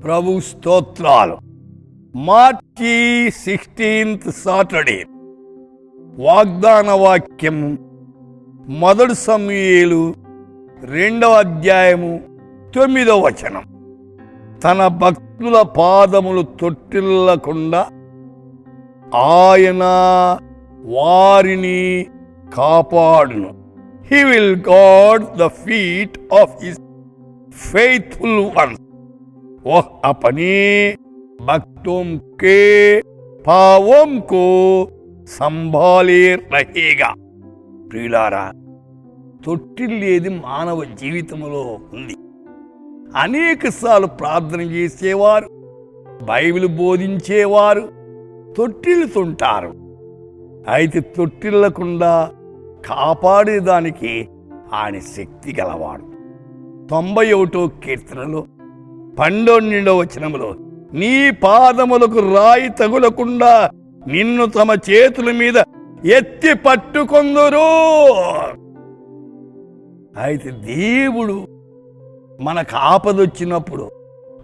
ప్రభు స్తోత్రాలు. మార్చి 16th Saturday వాగ్దాన వాక్యం 1 సమూయేలు 2వ అధ్యాయము 9వ వచనం. తన భక్తుల పాదములు తొట్టిల్లకుండా ఆయన వారిని కాపాడును. He will guard the feet of his faithful ones. वह अपने भक्तों के पावों को संभाले रहेगा. ప్రియులారా, తొట్టిల్లేది మానవ జీవితంలో ఉంది. అనేకసార్లు ప్రార్థన చేసేవారు, బైబిల్ బోధించేవారు తొట్టిల్లుతుంటారు. అయితే తొట్టిల్లకుండా కాపాడేదానికి ఆయన శక్తి గలవాడు. 91వ కీర్తనలో 12వ వచనములో, నీ పాదములకు రాయి తగులకుండా నిన్ను తమ చేతుల మీద ఎత్తి పట్టుకొందురు. అయితే దేవుడు మనకు ఆపదొచ్చినప్పుడు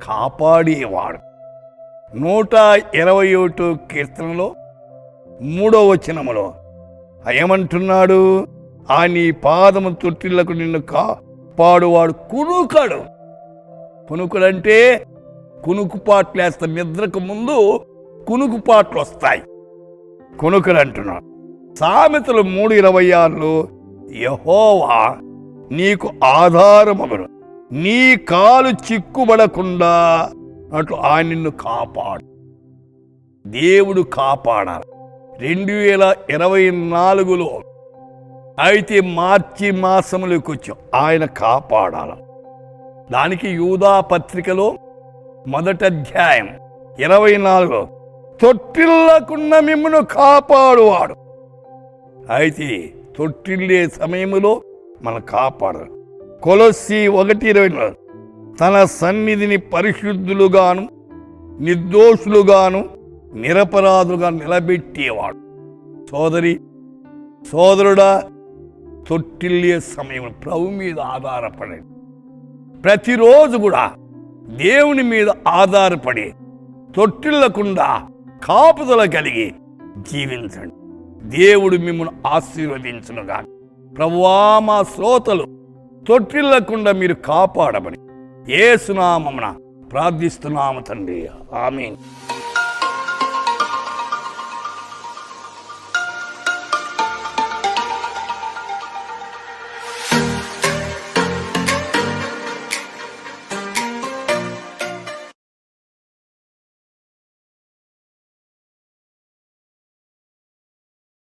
కాపాడేవాడు. 121వ కీర్తనలో 3వ వచనములో ఏమంటున్నాడు? ఆ నీ పాదము తొట్టిళ్లకు నిన్ను కాపాడువాడు కునుకడు. కునుకుడంటే కునుకుపాట్లు వేస్తా, నిద్రకు ముందు కునుకుపాట్లు వస్తాయి, కునుకడు అంటున్నాడు. సామెతలు 3:26లో, యెహోవా నీకు ఆధారమగును, నీ కాలు చిక్కుబడకుండా అట్లు ఆయన నిన్ను కాపాడు. దేవుడు కాపాడాలి. 2024లో అయితే మార్చి మాసంలోకి వచ్చాం, ఆయన కాపాడాలి. దానికి యూదా పత్రికలో 1వ అధ్యాయం 24లో, తొట్టిల్లకుండా మిమ్మల్ని కాపాడువాడు. అయితే తొట్టిల్లే సమయంలో మనం కాపాడు. కొలొస్సీ 1:20, తన సన్నిధిని పరిశుద్ధులుగాను నిర్దోషులుగాను నిరపరాధులుగా నిలబెట్టేవాడు. సోదరుడా, తొట్టిల్లే సమయం ప్రభు మీద ఆధారపడండి. ప్రతిరోజు కూడా దేవుని మీద ఆధారపడి తొట్టిల్లకుండా కాపుదల కలిగి జీవించండి. దేవుడు మిమ్మల్ని ఆశీర్వదించునుగా. ప్రభువా, మా శ్రోతలు తొట్టిల్లకుండా మీరు కాపాడమని యేసు నామమున ప్రార్థిస్తున్నాము తండ్రి. ఆమేన్.